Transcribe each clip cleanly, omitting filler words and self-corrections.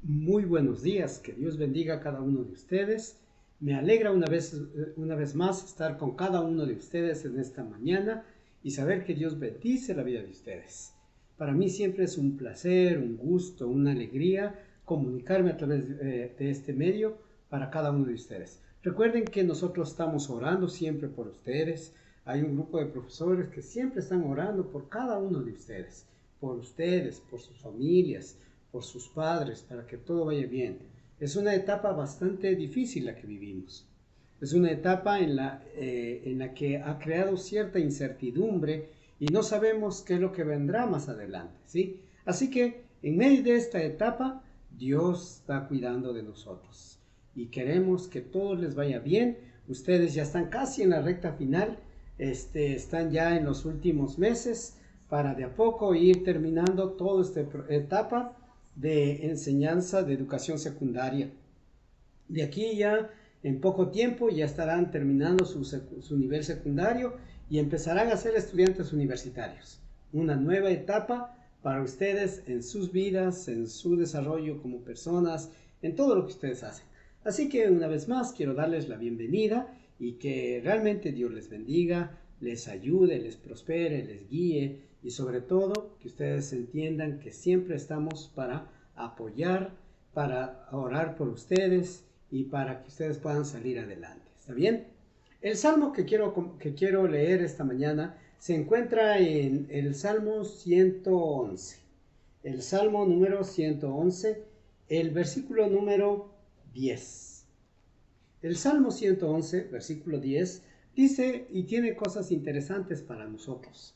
Muy buenos días, que Dios bendiga a cada uno de ustedes. Me alegra una vez más estar con cada uno de ustedes en esta mañana y saber que Dios bendice la vida de ustedes. Para mí siempre es un placer, un gusto, una alegría comunicarme a través de este medio para cada uno de ustedes. Recuerden que nosotros estamos orando siempre por ustedes. Hay un grupo de profesores que siempre están orando por cada uno de ustedes, por sus familias, por sus padres, para que todo vaya bien. Es una etapa bastante difícil la que vivimos. Es una etapa en la que ha creado cierta incertidumbre y no sabemos qué es lo que vendrá más adelante, ¿sí? Así que en medio de esta etapa, Dios está cuidando de nosotros y queremos que todo les vaya bien. Ustedes ya están casi en la recta final, están ya en los últimos meses para de a poco ir terminando toda esta etapa de enseñanza de educación secundaria. De aquí ya en poco tiempo ya estarán terminando su nivel secundario y empezarán a ser estudiantes universitarios. Una nueva etapa para ustedes en sus vidas, en su desarrollo como personas, en todo lo que ustedes hacen. Así que una vez más quiero darles la bienvenida y que realmente Dios les bendiga, les ayude, les prospere, les guíe y sobre todo que ustedes entiendan que siempre estamos para apoyar, para orar por ustedes y para que ustedes puedan salir adelante. ¿Está bien? El salmo que quiero leer esta mañana se encuentra en el Salmo 111. El Salmo número 111, el versículo número 10. El Salmo 111, versículo 10, dice y tiene cosas interesantes para nosotros.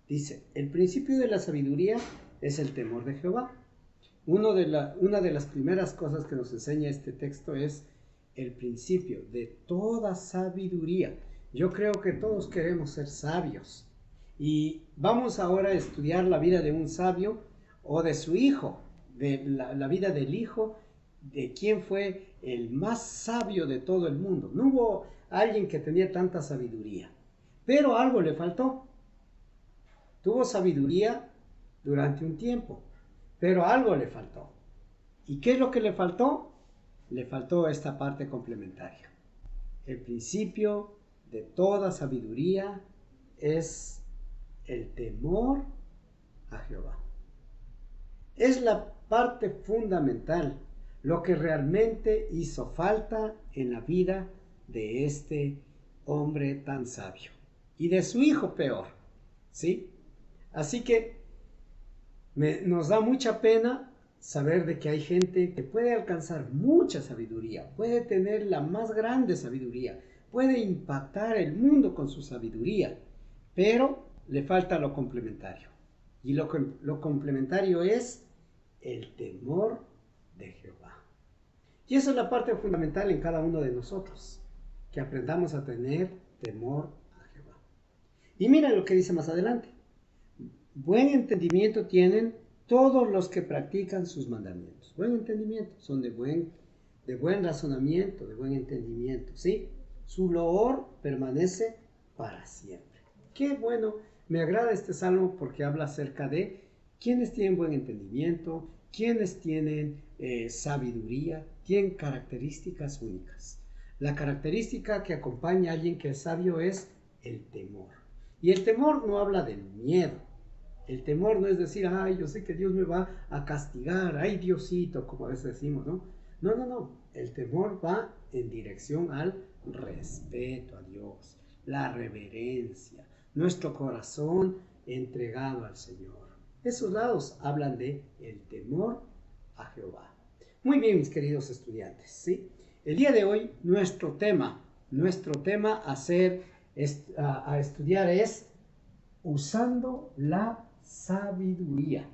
Dice, el principio de la sabiduría es el temor de Jehová. Una de las primeras cosas que nos enseña este texto es el principio de toda sabiduría. Yo creo que todos queremos ser sabios. Y vamos ahora a estudiar la vida de un sabio o de su hijo, de la vida del hijo, de quién fue el más sabio de todo el mundo. No hubo alguien que tenía tanta sabiduría, pero algo le faltó. Tuvo sabiduría durante un tiempo, pero algo le faltó. ¿Y qué es lo que le faltó? Le faltó esta parte complementaria. El principio de toda sabiduría es el temor a Jehová. Es la parte fundamental, lo que realmente hizo falta en la vida de este hombre tan sabio. Y de su hijo peor, ¿sí? Así que nos da mucha pena saber de que hay gente que puede alcanzar mucha sabiduría, puede tener la más grande sabiduría, puede impactar el mundo con su sabiduría, pero le falta lo complementario. Y lo complementario es el temor de Jehová. Y esa es la parte fundamental en cada uno de nosotros, que aprendamos a tener temor a Jehová. Y mira lo que dice más adelante. Buen entendimiento tienen todos los que practican sus mandamientos. Buen entendimiento, son de buen razonamiento, de buen entendimiento, ¿sí? Su loor permanece para siempre. Qué bueno, me agrada este salmo porque habla acerca de quienes tienen buen entendimiento, quienes tienen sabiduría, tienen características únicas. La característica que acompaña a alguien que es sabio es el temor. Y el temor no habla del miedo. El temor no es decir, ay, yo sé que Dios me va a castigar, ay, Diosito, como a veces decimos, ¿no? No, no, no. El temor va en dirección al respeto a Dios, la reverencia, nuestro corazón entregado al Señor. Esos lados hablan de el temor a Jehová. Muy bien, mis queridos estudiantes, ¿sí? El día de hoy, nuestro tema a estudiar es usando la sabiduría.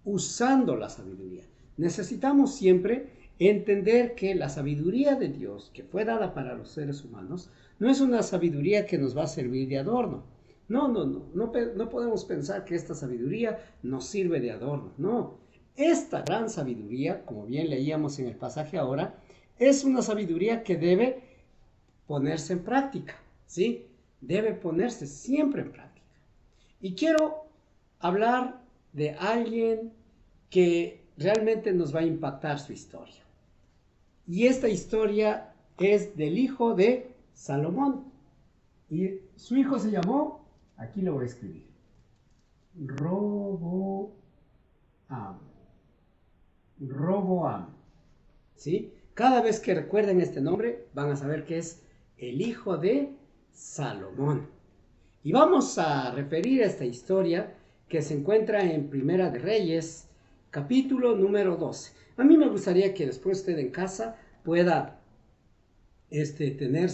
Usando la sabiduría. Necesitamos siempre entender que la sabiduría de Dios, que fue dada para los seres humanos, no es una sabiduría que nos va a servir de adorno. No podemos pensar que esta sabiduría nos sirve de adorno. No, esta gran sabiduría, como bien leíamos en el pasaje ahora, es una sabiduría que debe ponerse en práctica, ¿sí? Debe ponerse siempre en práctica. Y quiero hablar de alguien que realmente nos va a impactar su historia. Y esta historia es del hijo de Salomón. Y su hijo se llamó, aquí lo voy a escribir, Roboam. Roboam. ¿Sí? Cada vez que recuerden este nombre, van a saber que es el hijo de Salomón. Y vamos a referir esta historia que se encuentra en Primera de Reyes, capítulo número 12. A mí me gustaría que después usted en casa pueda tener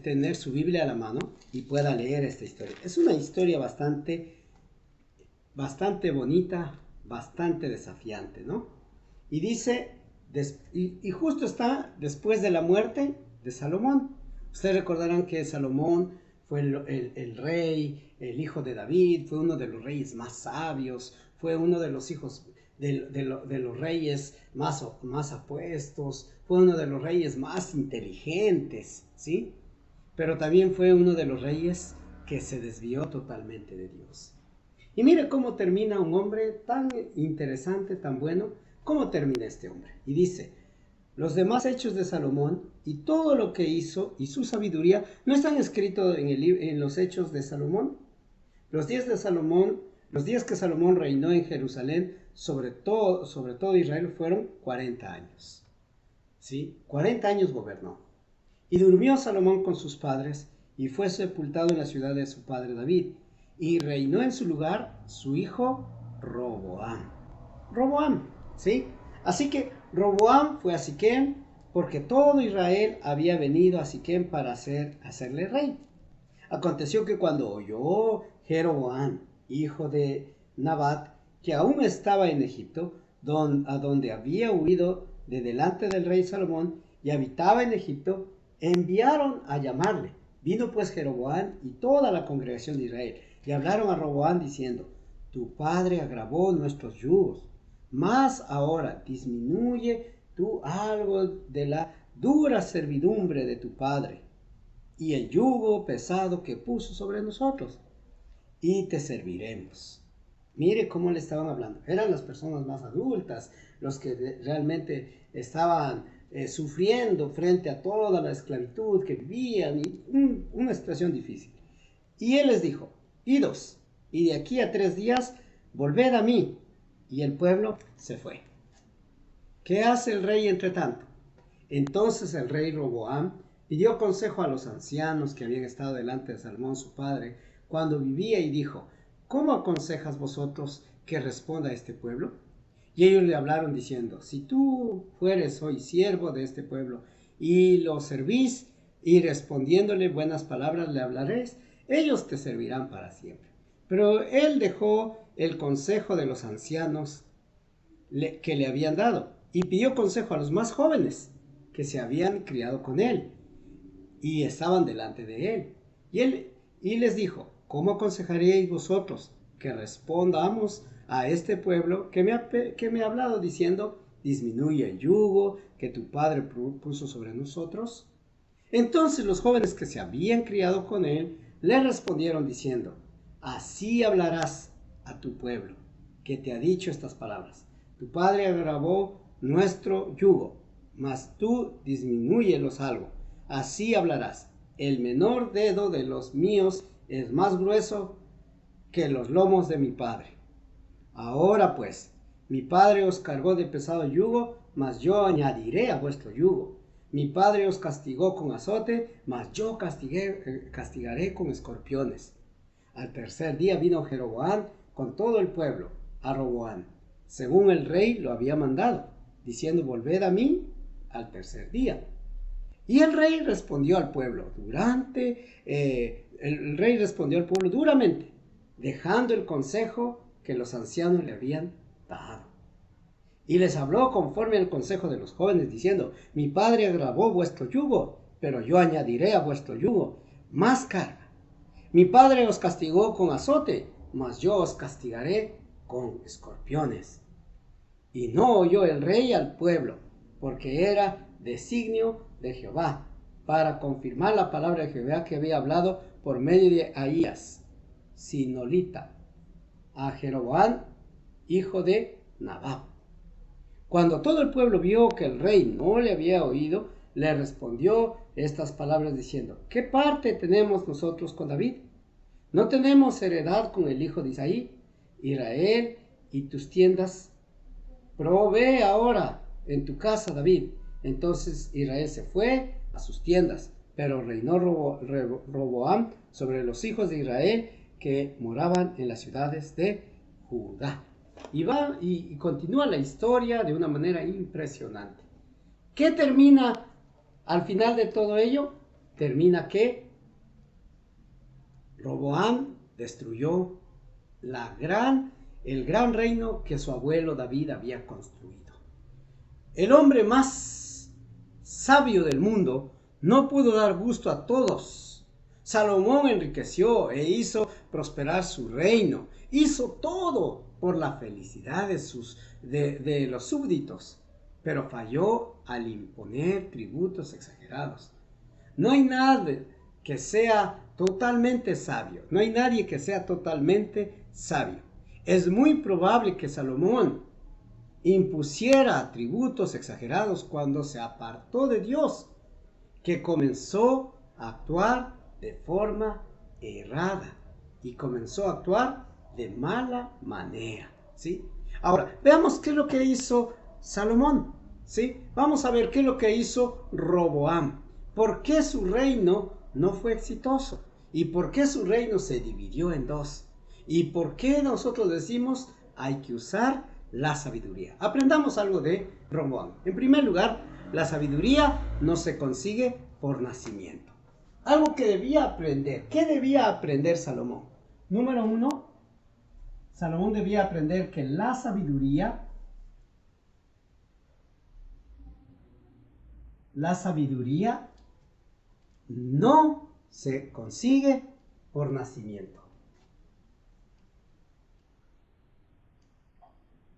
tener su Biblia a la mano y pueda leer esta historia. Es una historia bastante bonita, bastante desafiante, ¿no? Y dice, y justo está después de la muerte de Salomón. Ustedes recordarán que Salomón fue el rey, el hijo de David, fue uno de los reyes más sabios, fue uno de los hijos de los reyes más apuestos, fue uno de los reyes más inteligentes, ¿sí? Pero también fue uno de los reyes que se desvió totalmente de Dios. Y mire cómo termina un hombre tan interesante, tan bueno, cómo termina este hombre. Y dice, los demás hechos de Salomón y todo lo que hizo y su sabiduría no están escritos en los hechos de Salomón. Los días que Salomón reinó en Jerusalén sobre todo Israel fueron 40 años. ¿Sí? 40 años gobernó. Y durmió Salomón con sus padres y fue sepultado en la ciudad de su padre David. Y reinó en su lugar su hijo Roboam. Roboam, ¿sí? Así que Roboam fue a Siquem porque todo Israel había venido a Siquem para hacerle rey. Aconteció que cuando oyó Jeroboam, hijo de Nabat, que aún estaba en Egipto, a donde había huido de delante del rey Salomón y habitaba en Egipto, enviaron a llamarle. Vino pues Jeroboam y toda la congregación de Israel, y hablaron a Roboam diciendo, tu padre agravó nuestros yugos, mas ahora disminuye tú algo de la dura servidumbre de tu padre, y el yugo pesado que puso sobre nosotros, y te serviremos. Mire cómo le estaban hablando. Eran las personas más adultas, los que realmente estaban sufriendo frente a toda la esclavitud que vivían, y una situación difícil. Y él les dijo, idos, y de aquí a 3 días volved a mí. Y el pueblo se fue. ¿Qué hace el rey entre tanto? Entonces el rey Roboam pidió consejo a los ancianos que habían estado delante de Salomón su padre cuando vivía y dijo, ¿cómo aconsejas vosotros que responda a este pueblo? Y ellos le hablaron diciendo, si tú fueres hoy siervo de este pueblo y lo servís y respondiéndole buenas palabras le hablaréis, ellos te servirán para siempre. Pero él dejó el consejo de los ancianos que le habían dado y pidió consejo a los más jóvenes que se habían criado con él y estaban delante de él. Y les dijo, ¿cómo aconsejaríais vosotros que respondamos a este pueblo que me ha hablado diciendo, disminuye el yugo que tu padre puso sobre nosotros? Entonces los jóvenes que se habían criado con él le respondieron diciendo, así hablarás a tu pueblo, que te ha dicho estas palabras. Tu padre agravó nuestro yugo, mas tú disminúyelos algo. Así hablarás. El menor dedo de los míos es más grueso que los lomos de mi padre. Ahora pues, mi padre os cargó de pesado yugo, mas yo añadiré a vuestro yugo. Mi padre os castigó con azote, mas yo castigaré con escorpiones. Al 3er día vino Jeroboam con todo el pueblo a Roboam, según el rey lo había mandado, diciendo, volved a mí al 3er día. Y el rey respondió al pueblo duramente, dejando el consejo que los ancianos le habían dado. Y les habló conforme al consejo de los jóvenes, diciendo, mi padre agravó vuestro yugo, pero yo añadiré a vuestro yugo más carga. Mi padre os castigó con azote, mas yo os castigaré con escorpiones. Y no oyó el rey al pueblo, porque era designio de Jehová, para confirmar la palabra de Jehová que había hablado por medio de Ahías, sinolita, a Jeroboam hijo de Nabab. Cuando todo el pueblo vio que el rey no le había oído, le respondió estas palabras diciendo: ¿qué parte tenemos nosotros con David? ¿No tenemos heredad con el hijo de Isaí? Israel y tus tiendas, provee ahora en tu casa, David. Entonces Israel se fue a sus tiendas, pero reinó Roboam sobre los hijos de Israel que moraban en las ciudades de Judá. Y continúa la historia de una manera impresionante. ¿Qué termina al final de todo ello? Termina que Roboam destruyó el gran reino que su abuelo David había construido. El hombre más sabio del mundo no pudo dar gusto a todos. Salomón enriqueció e hizo prosperar su reino. Hizo todo por la felicidad de los súbditos, pero falló al imponer tributos exagerados. No hay nadie que sea totalmente sabio. No hay nadie que sea totalmente sabio. Es muy probable que Salomón impusiera tributos exagerados cuando se apartó de Dios, que comenzó a actuar de forma errada y comenzó a actuar de mala manera, ¿sí? Ahora, veamos qué es lo que hizo Salomón, ¿sí? Vamos a ver qué es lo que hizo Roboam. ¿Por qué su reino no fue exitoso? ¿Y por qué su reino se dividió en dos? ¿Y por qué nosotros decimos hay que usar la sabiduría? Aprendamos algo de Roboam. En primer lugar, la sabiduría no se consigue por nacimiento. Algo que debía aprender. ¿Qué debía aprender Salomón? Número uno, Salomón debía aprender que la sabiduría no se consigue por nacimiento.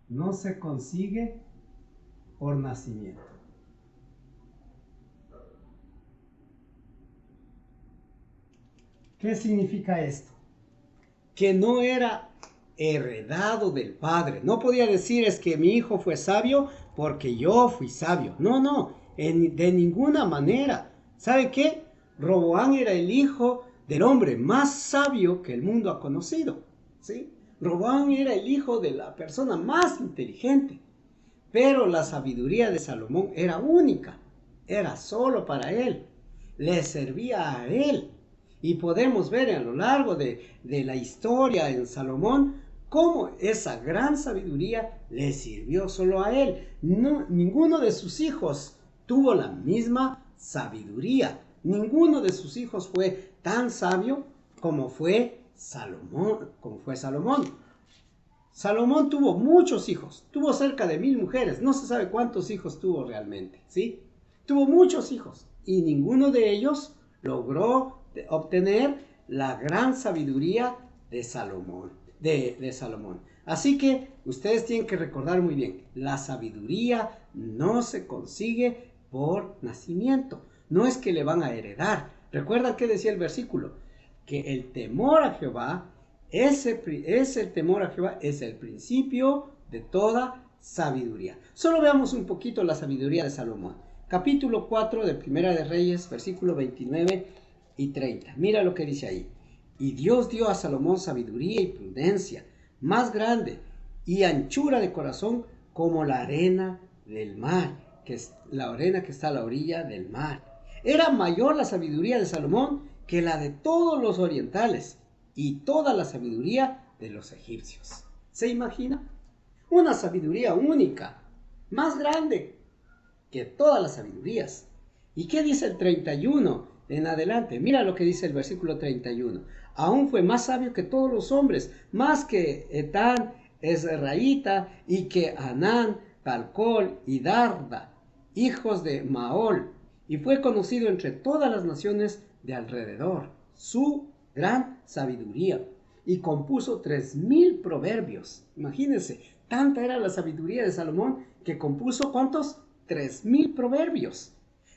No se consigue por nacimiento. ¿Qué significa esto? Que no era heredado del padre. No podía decir es que mi hijo fue sabio porque yo fui sabio. No, de ninguna manera. ¿Sabe qué? Roboam era el hijo del hombre más sabio que el mundo ha conocido, ¿sí? Roboam era el hijo de la persona más inteligente, pero la sabiduría de Salomón era única, era solo para él, le servía a él. Y podemos ver a lo largo de la historia en Salomón cómo esa gran sabiduría le sirvió solo a él. No, ninguno de sus hijos tuvo la misma sabiduría. Ninguno de sus hijos fue tan sabio como fue Salomón. Salomón tuvo muchos hijos, tuvo cerca de 1000 mujeres, no se sabe cuántos hijos tuvo realmente, ¿sí? Tuvo muchos hijos y ninguno de ellos logró obtener la gran sabiduría de Salomón, de Salomón. Así que ustedes tienen que recordar muy bien, la sabiduría no se consigue por nacimiento, no es que le van a heredar. ¿Recuerdan qué decía el versículo? Que el temor a Jehová es el principio de toda sabiduría. Solo veamos un poquito la sabiduría de Salomón. Capítulo 4 de Primera de Reyes, versículo 29 y 30. Mira lo que dice ahí. Y Dios dio a Salomón sabiduría y prudencia, más grande y anchura de corazón como la arena del mar, que es la arena que está a la orilla del mar. Era mayor la sabiduría de Salomón que la de todos los orientales y toda la sabiduría de los egipcios. ¿Se imagina? Una sabiduría única, más grande que todas las sabidurías. ¿Y qué dice el 31 en adelante? Mira lo que dice el versículo 31. Aún fue más sabio que todos los hombres, más que Etán, Ezraíta, y que Anán, Calcol y Darda, hijos de Maol, y fue conocido entre todas las naciones de alrededor. Su gran sabiduría. Y compuso 3000 proverbios. Imagínense, tanta era la sabiduría de Salomón que compuso ¿cuántos? 3000 proverbios.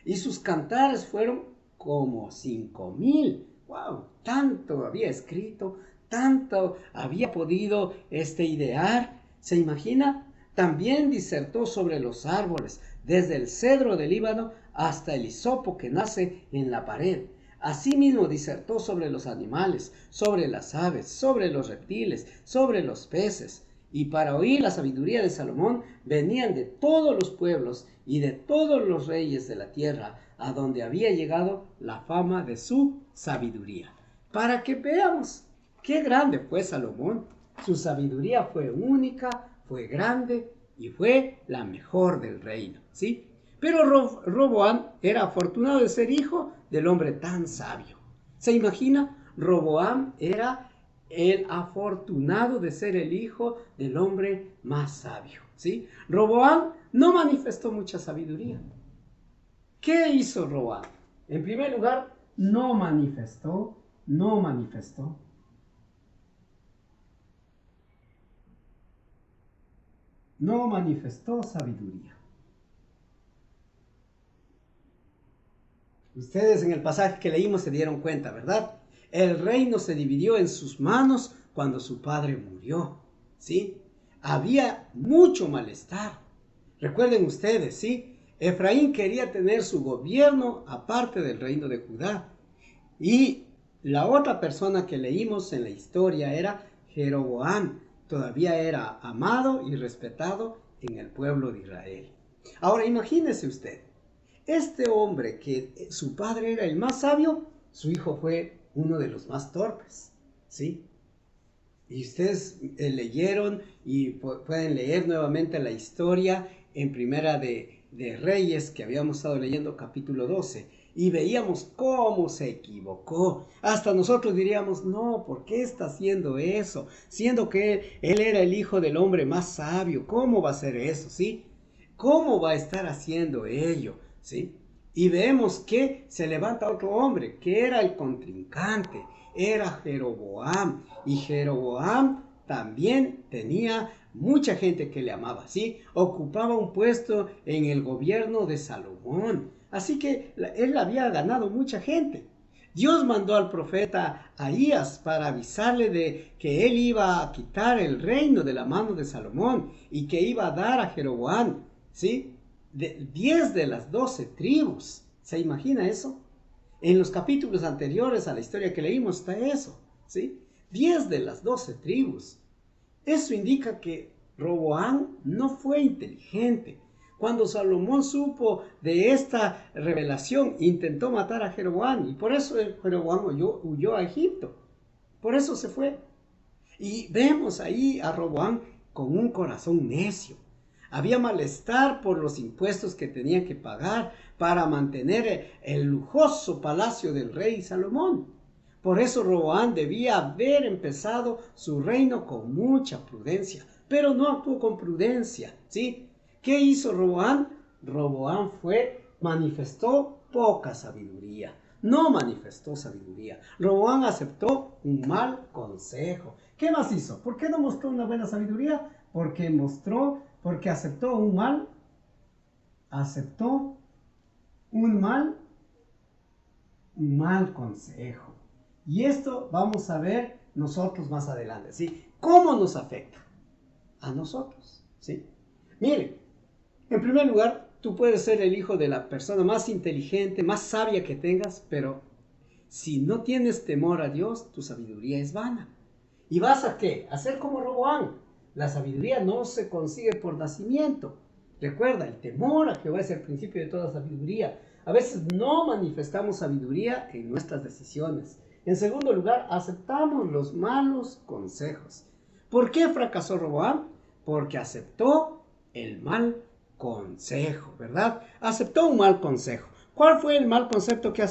Y sus cantares fueron como 5000. ¡Wow! Tanto había escrito, tanto había podido idear, ¿Se imagina? También disertó sobre los árboles, desde el cedro del Líbano hasta el hisopo que nace en la pared. Asimismo disertó sobre los animales, sobre las aves, sobre los reptiles, sobre los peces. Y para oír la sabiduría de Salomón venían de todos los pueblos y de todos los reyes de la tierra, a donde había llegado la fama de su sabiduría. Para que veamos qué grande fue Salomón. Su sabiduría fue única, fue grande y fue la mejor del reino, ¿sí? Pero Roboam era afortunado de ser hijo del hombre tan sabio. ¿Se imagina? Roboam era el afortunado de ser el hijo del hombre más sabio, ¿sí? Roboam no manifestó mucha sabiduría. ¿Qué hizo Roboam? En primer lugar, no manifestó sabiduría. Ustedes en el pasaje que leímos se dieron cuenta, ¿verdad? El reino se dividió en sus manos cuando su padre murió, ¿sí? Había mucho malestar. Recuerden ustedes, ¿sí? Efraín quería tener su gobierno aparte del reino de Judá. Y la otra persona que leímos en la historia era Jeroboam. Todavía era amado y respetado en el pueblo de Israel. Ahora imagínese usted. Este hombre que su padre era el más sabio, su hijo fue uno de los más torpes, ¿sí? Y ustedes leyeron y pueden leer nuevamente la historia en Primera de Reyes, que habíamos estado leyendo capítulo 12, y veíamos cómo se equivocó. Hasta nosotros diríamos, no, ¿por qué está haciendo eso? Siendo que él era el hijo del hombre más sabio, ¿cómo va a hacer eso, sí? ¿Cómo va a estar haciendo ello? ¿Sí? Y vemos que se levanta otro hombre, que era el contrincante, era Jeroboam. Y Jeroboam también tenía mucha gente que le amaba, ¿sí? Ocupaba un puesto en el gobierno de Salomón. Así que él había ganado mucha gente. Dios mandó al profeta Ahías para avisarle de que él iba a quitar el reino de la mano de Salomón y que iba a dar a Jeroboam, ¿sí? 10 de las 12 tribus. ¿Se imagina eso? En los capítulos anteriores a la historia que leímos está eso, ¿sí? 10 de las 12 tribus. Eso indica que Roboam no fue inteligente. Cuando Salomón supo de esta revelación, intentó matar a Jeroboam, y por eso Jeroboam huyó a Egipto. Por eso se fue. Y vemos ahí a Roboam con un corazón necio. Había malestar por los impuestos que tenía que pagar para mantener el lujoso palacio del rey Salomón. Por eso Roboam debía haber empezado su reino con mucha prudencia, pero no actuó con prudencia, ¿sí? ¿Qué hizo Roboam? Roboam manifestó poca sabiduría, no manifestó sabiduría. Roboam aceptó un mal consejo. ¿Qué más hizo? ¿Por qué no mostró una buena sabiduría? Porque aceptó un mal consejo. Y esto vamos a ver nosotros más adelante, ¿sí? ¿Cómo nos afecta? A nosotros, ¿sí? Miren, en primer lugar, tú puedes ser el hijo de la persona más inteligente, más sabia que tengas, pero si no tienes temor a Dios, tu sabiduría es vana. ¿Y vas a qué? A ser como Roboam. La sabiduría no se consigue por nacimiento. Recuerda, el temor a Jehová es el principio de toda sabiduría. A veces no manifestamos sabiduría en nuestras decisiones. En segundo lugar, aceptamos los malos consejos. ¿Por qué fracasó Roboam? Porque aceptó el mal consejo, ¿verdad? Aceptó un mal consejo. ¿Cuál fue el mal consejo que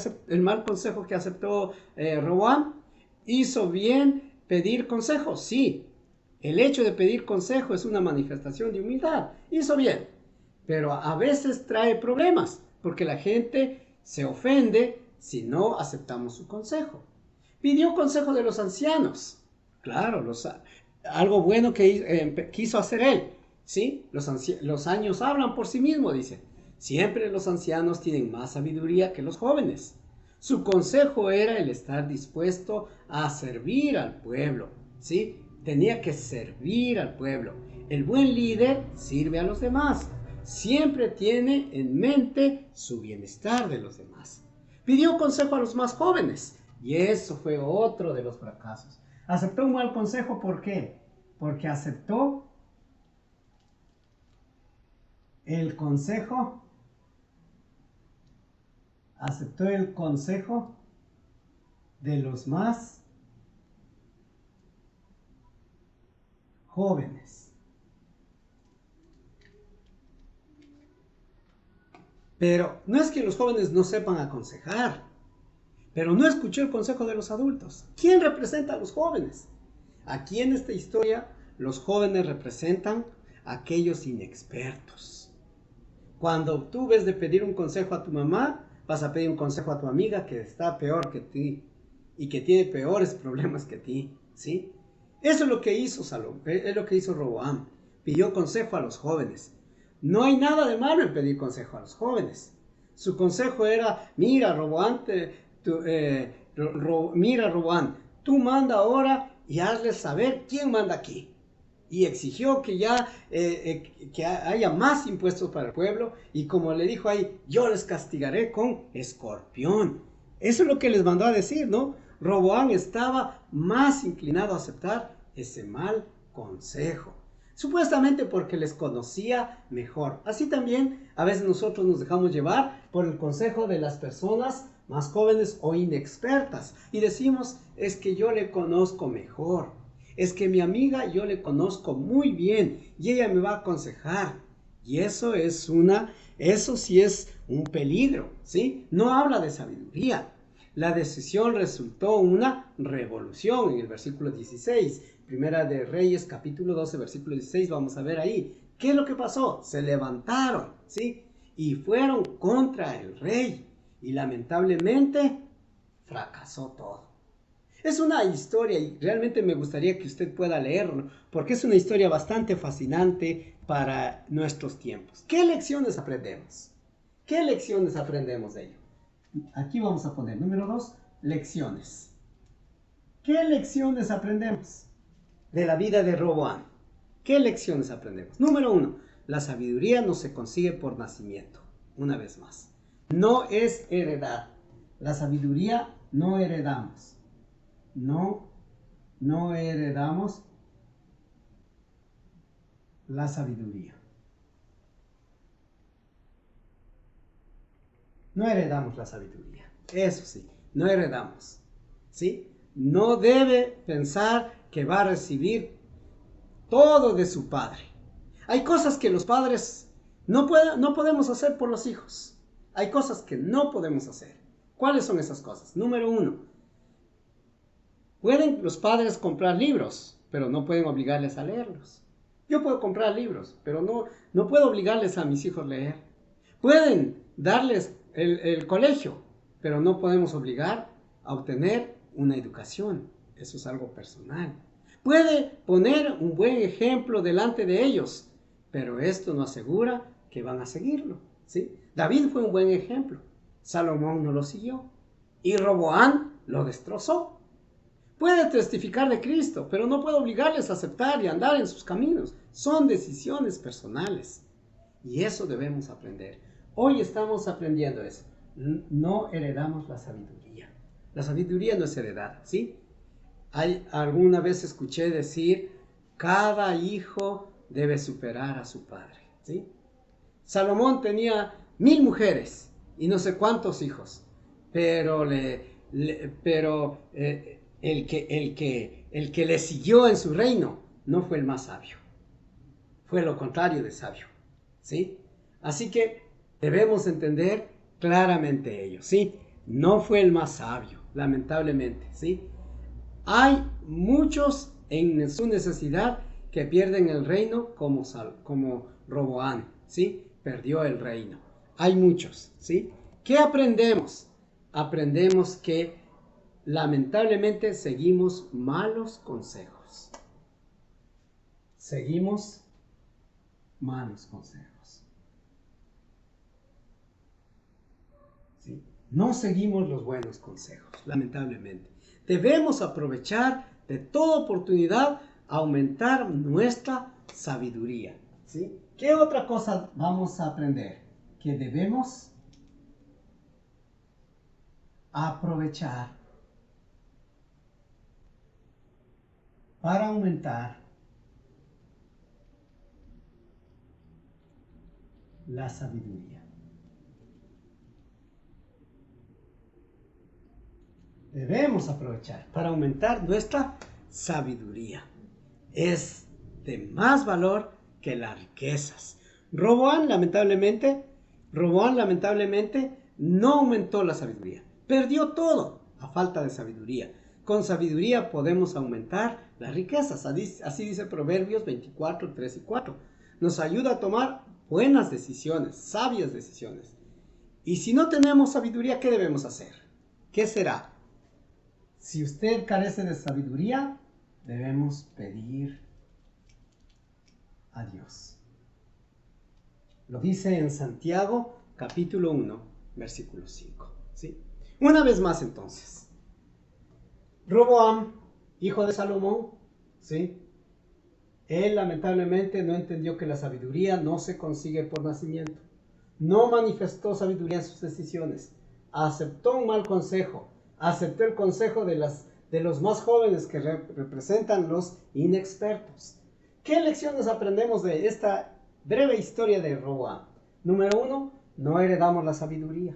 aceptó Roboam? ¿Hizo bien pedir consejo? Sí. El hecho de pedir consejo es una manifestación de humildad. Hizo bien. Pero a veces trae problemas, porque la gente se ofende si no aceptamos su consejo. Pidió consejo de los ancianos. Claro, algo bueno que quiso hacer él. ¿Sí? Los años hablan por sí mismos, dice. Siempre los ancianos tienen más sabiduría que los jóvenes. Su consejo era el estar dispuesto a servir al pueblo, ¿sí? Tenía que servir al pueblo. El buen líder sirve a los demás. Siempre tiene en mente su bienestar de los demás. Pidió consejo a los más jóvenes y eso fue otro de los fracasos. Aceptó un mal consejo, ¿por qué? Porque aceptó el consejo de los más jóvenes. Pero no es que los jóvenes no sepan aconsejar, pero no escuchó el consejo de los adultos. ¿Quién representa a los jóvenes? Aquí en esta historia, los jóvenes representan a aquellos inexpertos. Cuando tú ves de pedir un consejo a tu mamá, vas a pedir un consejo a tu amiga que está peor que ti y que tiene peores problemas que ti, ¿sí? Eso es lo que hizo es lo que hizo Roboam. Pidió consejo a los jóvenes. No hay nada de malo en pedir consejo a los jóvenes. Su consejo era, mira, Roboam, tú manda ahora y hazles saber quién manda aquí. Y exigió que ya que haya más impuestos para el pueblo. Y como le dijo ahí, yo les castigaré con escorpión. Eso es lo que les mandó a decir, ¿no? Roboam estaba más inclinado a aceptar ese mal consejo. Supuestamente porque les conocía mejor. Así también a veces nosotros nos dejamos llevar por el consejo de las personas más jóvenes o inexpertas. Y decimos, es que yo le conozco mejor. Es que mi amiga yo le conozco muy bien y ella me va a aconsejar. Y eso sí es un peligro, ¿sí? No habla de sabiduría. La decisión resultó una revolución en el versículo 16. Primera de Reyes, capítulo 12, versículo 16, vamos a ver ahí. ¿Qué es lo que pasó? Se levantaron, ¿sí? Y fueron contra el rey. Y lamentablemente fracasó todo. Es una historia y realmente me gustaría que usted pueda leerlo, porque es una historia bastante fascinante para nuestros tiempos. ¿Qué lecciones aprendemos? ¿Qué lecciones aprendemos de ello? Aquí vamos a poner, número 2, lecciones. ¿Qué lecciones aprendemos de la vida de Roboam? ¿Qué lecciones aprendemos? Número 1, la sabiduría no se consigue por nacimiento. Una vez más, no es heredad. La sabiduría no heredamos. No heredamos la sabiduría. No heredamos la sabiduría. Eso sí, no heredamos. ¿Sí? No debe pensar que va a recibir todo de su padre. Hay cosas que los padres no podemos hacer por los hijos. Hay cosas que no podemos hacer. ¿Cuáles son esas cosas? Número 1. Pueden los padres comprar libros, pero no pueden obligarles a leerlos. Yo puedo comprar libros, pero no puedo obligarles a mis hijos a leer. Pueden darles el colegio, pero no podemos obligar a obtener una educación. Eso es algo personal. Puede poner un buen ejemplo delante de ellos, pero esto no asegura que van a seguirlo, ¿sí? David fue un buen ejemplo. Salomón no lo siguió. Y Roboam lo destrozó. Puede testificar de Cristo, pero no puede obligarles a aceptar y andar en sus caminos. Son decisiones personales. Y eso debemos aprender. Hoy estamos aprendiendo eso. No heredamos la sabiduría. La sabiduría no es heredada, ¿sí? Alguna vez escuché decir, cada hijo debe superar a su padre, ¿sí? Salomón tenía 1000 mujeres y no sé cuántos hijos, pero el que le siguió en su reino no fue el más sabio. Fue lo contrario de sabio, ¿sí? Así que debemos entender claramente ello, ¿sí? No fue el más sabio, lamentablemente, ¿sí? Hay muchos en su necesidad que pierden el reino como Roboam, ¿sí? Perdió el reino. Hay muchos, ¿sí? ¿Qué aprendemos? Aprendemos que lamentablemente seguimos malos consejos. Seguimos malos consejos. ¿Sí? No seguimos los buenos consejos, lamentablemente. Debemos aprovechar de toda oportunidad aumentar nuestra sabiduría. ¿Sí? ¿Qué otra cosa vamos a aprender? Que debemos aprovechar para aumentar la sabiduría. Debemos aprovechar para aumentar nuestra sabiduría. Es de más valor que las riquezas. Roboam lamentablemente no aumentó la sabiduría. Perdió todo a falta de sabiduría. Con sabiduría podemos aumentar las riquezas. Así dice Proverbios 24, 3 y 4. Nos ayuda a tomar buenas decisiones, sabias decisiones. Y si no tenemos sabiduría, ¿qué debemos hacer? ¿Qué será? Si usted carece de sabiduría, debemos pedir a Dios. Lo dice en Santiago, capítulo 1, versículo 5. ¿Sí? Una vez más entonces. Roboam, hijo de Salomón, ¿sí? Él lamentablemente no entendió que la sabiduría no se consigue por nacimiento. No manifestó sabiduría en sus decisiones. Aceptó un mal consejo. Aceptó el consejo de los más jóvenes que representan los inexpertos. ¿Qué lecciones aprendemos de esta breve historia de Roboam? Número 1, no heredamos la sabiduría.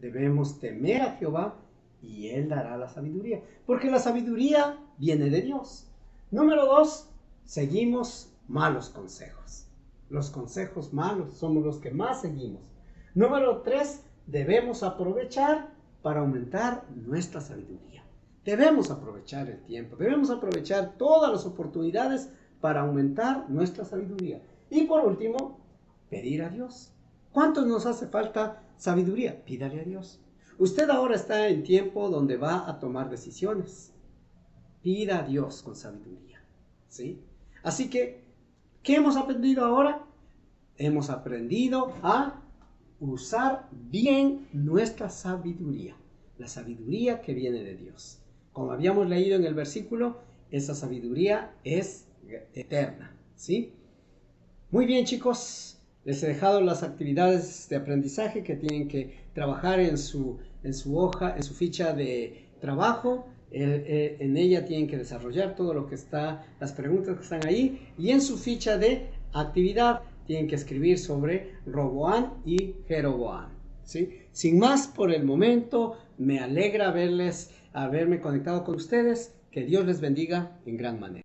Debemos temer a Jehová y Él dará la sabiduría, porque la sabiduría viene de Dios. Número 2, seguimos malos consejos. Los consejos malos somos los que más seguimos. Número 3, debemos aprovechar para aumentar nuestra sabiduría. Debemos aprovechar el tiempo, debemos aprovechar todas las oportunidades para aumentar nuestra sabiduría. Y por último, pedir a Dios. ¿Cuánto nos hace falta sabiduría? Pídale a Dios. Usted ahora está en tiempo donde va a tomar decisiones. Pida a Dios con sabiduría. ¿Sí? Así que, ¿qué hemos aprendido ahora? Hemos aprendido a usar bien nuestra sabiduría, la sabiduría que viene de Dios. Como habíamos leído en el versículo, esa sabiduría es eterna, ¿sí? Muy bien, chicos, les he dejado las actividades de aprendizaje que tienen que trabajar en su hoja, en su ficha de trabajo. En ella tienen que desarrollar todo lo que está, las preguntas que están ahí, y en su ficha de actividad tienen que escribir sobre Roboam y Jeroboam, ¿sí? Sin más por el momento, me alegra haberme conectado con ustedes. Que Dios les bendiga en gran manera.